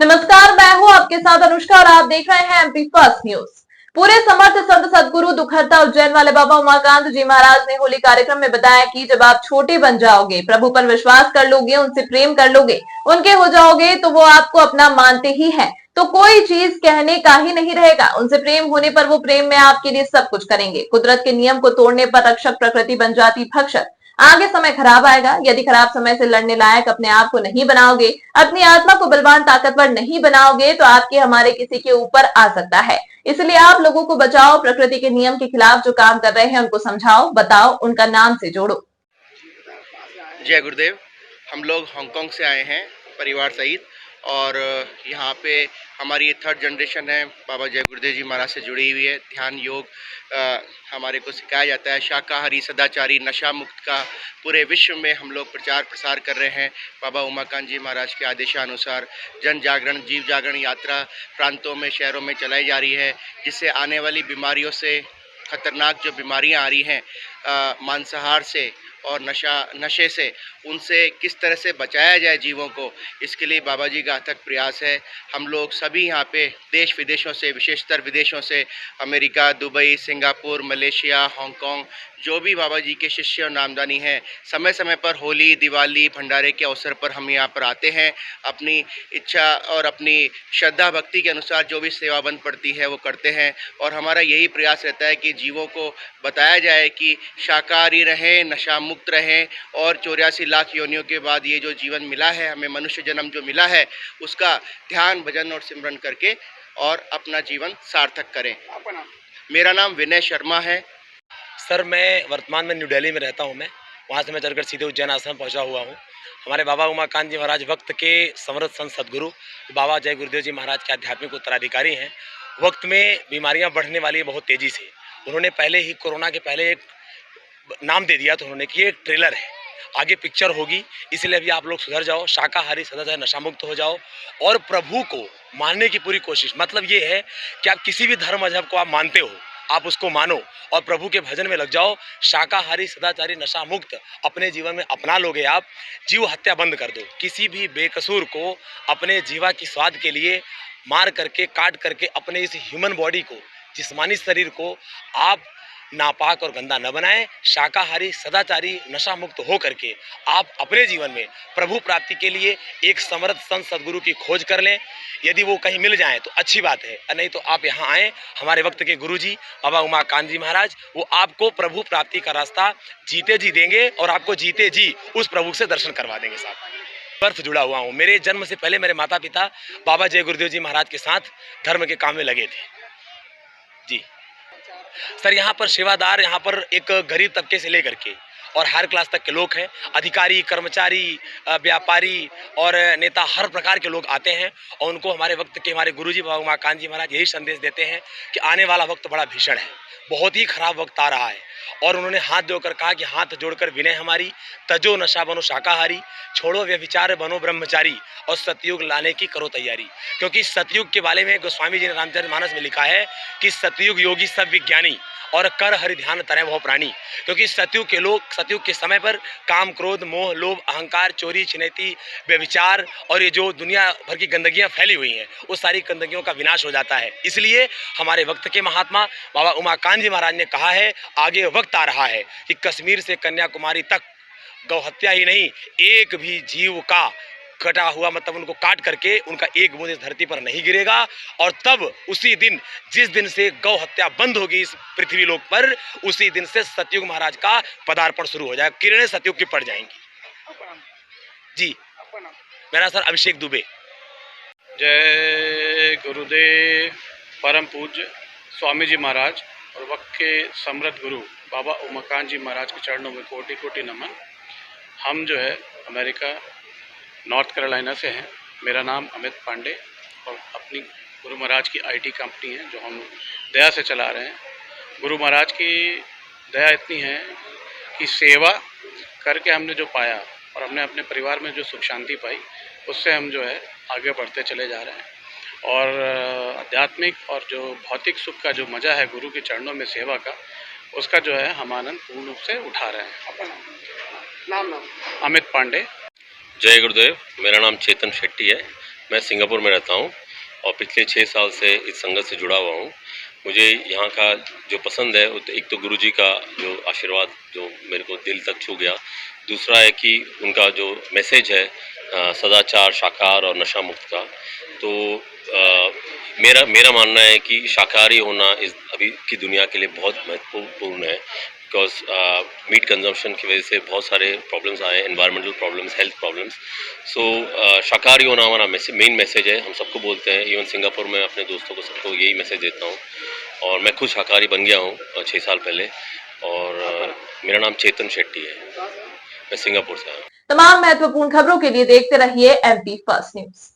नमस्कार, मैं हूं आपके साथ अनुष्का और आप देख रहे हैं एमपी फर्स्ट न्यूज। पूरे समर्थ संत सदगुरु दुखहर्ता उज्जैन वाले बाबा उमाकांत जी महाराज ने होली कार्यक्रम में बताया कि जब आप छोटे बन जाओगे, प्रभु पर विश्वास कर लोगे, उनसे प्रेम कर लोगे, उनके हो जाओगे, तो वो आपको अपना मानते ही हैं, तो कोई चीज कहने का ही नहीं रहेगा। उनसे प्रेम होने पर वो प्रेम में आपके लिए सब कुछ करेंगे। कुदरत के नियम को तोड़ने पर रक्षक प्रकृति बन जाती भक्षक। आगे समय खराब आएगा। यदि खराब समय से लड़ने लायक अपने आप को नहीं बनाओगे, अपनी आत्मा को बलवान ताकतवर नहीं बनाओगे, तो आपके हमारे किसी के ऊपर आ सकता है। इसलिए आप लोगों को बचाओ। प्रकृति के नियम के खिलाफ जो काम कर रहे हैं उनको समझाओ, बताओ, उनका नाम से जोड़ो। जय गुरुदेव। हम लोग हांगकांग से आए हैं परिवार सहित और यहाँ पे हमारी ये थर्ड जनरेशन है। बाबा जय गुरुदेव जी महाराज से जुड़ी हुई है। ध्यान योग हमारे को सिखाया जाता है। शाकाहारी सदाचारी नशा मुक्त का पूरे विश्व में हम लोग प्रचार प्रसार कर रहे हैं। बाबा उमाकांत जी महाराज के आदेशानुसार जन जागरण जीव जागरण यात्रा प्रांतों में शहरों में चलाई जा रही है, जिससे आने वाली बीमारियों से खतरनाक जो बीमारियां आ रही हैं मांसाहार से और नशे से, उनसे किस तरह से बचाया जाए जीवों को, इसके लिए बाबा जी का अथक प्रयास है। हम लोग सभी यहाँ पे देश विदेशों से, विशेषतर विदेशों से, America, Dubai, Singapore, Malaysia, Hong Kong, जो भी बाबा जी के शिष्य और नामदानी हैं, समय समय पर होली, दिवाली, भंडारे के अवसर पर हम यहाँ पर आते हैं। अपनी इच्छा और अपनी श्रद्धा भक्ति के अनुसार जो भी सेवा बन पड़ती है वो करते हैं। और हमारा यही प्रयास रहता है कि जीवों को बताया जाए कि शाकाहारी रहें, नशा मुक्त रहें और 84 लाख योनियों के बाद ये जो जीवन मिला है, हमें मनुष्य जन्म जो मिला है, उसका ध्यान भजन और सिमरन करके और अपना जीवन सार्थक करें। मेरा नाम विनय शर्मा है। सर, मैं वर्तमान में न्यू दिल्ली में रहता हूँ। मैं वहाँ से मैं चलकर सीधे उज्जैन आश्रम पहुँचा हुआ हूँ। हमारे बाबा उमाकांत जी महाराज वक्त के समर्थ संत सदगुरु बाबा जय गुरुदेव जी महाराज के आध्यात्मिक उत्तराधिकारी हैं। वक्त में बीमारियाँ बढ़ने वाली है बहुत तेज़ी से। उन्होंने पहले ही कोरोना के पहले एक नाम दे दिया, तो उन्होंने कि ये ट्रेलर है, आगे पिक्चर होगी, इसलिए अभी आप लोग सुधर जाओ, शाकाहारी सदाचारी नशा मुक्त हो जाओ और प्रभु को मानने की पूरी कोशिश। मतलब ये है कि आप किसी भी धर्म मजहब को आप मानते हो, आप उसको मानो और प्रभु के भजन में लग जाओ। शाकाहारी सदाचारी नशा मुक्त अपने जीवन में अपना लोगे आप। जीव हत्या बंद कर दो। किसी भी बेकसूर को अपने जीवा की स्वाद के लिए मार करके, काट करके अपने इस ह्यूमन बॉडी को, जिस्मानी शरीर को आप नापाक और गंदा न बनाएं। शाकाहारी सदाचारी नशा मुक्त हो करके आप अपने जीवन में प्रभु प्राप्ति के लिए एक समर्थ संत सदगुरु की खोज कर लें। यदि वो कहीं मिल जाएं तो अच्छी बात है, नहीं तो आप यहाँ आएँ। हमारे वक्त के गुरुजी बाबा उमाकांत जी महाराज, वो आपको प्रभु प्राप्ति का रास्ता जीते जी देंगे और आपको जीते जी उस प्रभु से दर्शन करवा देंगे। साहब, बर्फ जुड़ा हुआ हूँ। मेरे जन्म से पहले मेरे माता पिता बाबा जय गुरुदेव जी महाराज के साथ धर्म के काम में लगे थे जी। सर, यहाँ पर सेवादार, यहाँ पर एक गरीब तबके से लेकर के और हायर क्लास तक के लोग हैं। अधिकारी, कर्मचारी, व्यापारी और नेता, हर प्रकार के लोग आते हैं और उनको हमारे वक्त के हमारे गुरुजी बाबा उमाकांत जी महाराज यही संदेश देते हैं कि आने वाला वक्त बड़ा भीषण है, बहुत ही खराब वक्त आ रहा है। और उन्होंने हाथ जोड़कर कहा कि हाथ जोड़कर विनय हमारी, तजो नशा बनो शाकाहारी, छोड़ो व्यभिचार बनो ब्रह्मचारी और सतयुग लाने की करो तैयारी। क्योंकि सतयुग के बारे में गोस्वामी जी ने रामचरितमानस में लिखा है कि सतयुग योगी सब विज्ञानी और कर हरि ध्यान तरह वह प्राणी। क्योंकि सतयुग के लोग, सतयुग के समय पर काम, क्रोध, मोह, लोभ, अहंकार, चोरी, छिनैती, व्यभिचार और ये जो दुनिया भर की गंदगियां फैली हुई हैं, उस सारी गंदगियों का विनाश हो जाता है। इसलिए हमारे वक्त के महात्मा बाबा उमाकांत जी महाराज ने कहा है, आगे वक्त आ रहा है कि कश्मीर से कन्याकुमारी तक गौ हत्या ही नहीं, एक भी जीव का कटा हुआ, मतलब उनको काट करके उनका एक बूंद इस धरती पर नहीं गिरेगा। और तब उसी दिन, जिस दिन से गौ हत्या बंद होगी इस पृथ्वी लोक पर, उसी दिन से सतयुग महाराज का पदार्पण शुरू हो जाएगा। किरणें सतयुग की पड़ जाएंगी जी। मेरा सर अभिषेक दुबे। जय गुरुदेव परम पूज्य स्वामी जी महाराज और वक्त के समृद्ध गुरु बाबा उमाकांत जी महाराज के चरणों में कोटि कोटि नमन। हम जो है अमेरिका नॉर्थ कैरोलिना से हैं। मेरा नाम अमित पांडे और अपनी गुरु महाराज की आईटी कंपनी है जो हम दया से चला रहे हैं। गुरु महाराज की दया इतनी है कि सेवा करके हमने जो पाया और हमने अपने परिवार में जो सुख शांति पाई, उससे हम जो है आगे बढ़ते चले जा रहे हैं। और आध्यात्मिक और जो भौतिक सुख का जो मज़ा है गुरु के चरणों में सेवा का, उसका जो है हम आनंद पूर्ण रूप से उठा रहे हैं। नाम अमित पांडे। जय गुरुदेव। मेरा नाम चेतन शेट्टी है। मैं सिंगापुर में रहता हूँ और पिछले 6 साल से इस संगत से जुड़ा हुआ हूँ। मुझे यहाँ का जो पसंद है एक तो गुरुजी का जो आशीर्वाद जो मेरे को दिल तक छू गया। दूसरा है कि उनका जो मैसेज है सदाचार, शाकाहार और नशा मुक्त का। तो मेरा मेरा मानना है कि शाकाहारी होना इस अभी की दुनिया के लिए बहुत महत्वपूर्ण है। बिकॉज मीट कंजम्पशन की वजह से बहुत सारे प्रॉब्लम्स आए, एनवायरमेंटल प्रॉब्लम्स, हेल्थ प्रॉब्लम्स। सो शाकाहारी होना हमारा मेन मैसेज है, हम सबको बोलते हैं। इवन सिंगापुर में अपने दोस्तों को सबको यही मैसेज देता हूँ और मैं खुद शाकाहारी बन गया हूँ 6 साल पहले। और मेरा नाम चेतन शेट्टी है, मैं सिंगापुर से आया हूँ। तमाम महत्वपूर्ण खबरों के लिए देखते रहिए MP फर्स्ट न्यूज।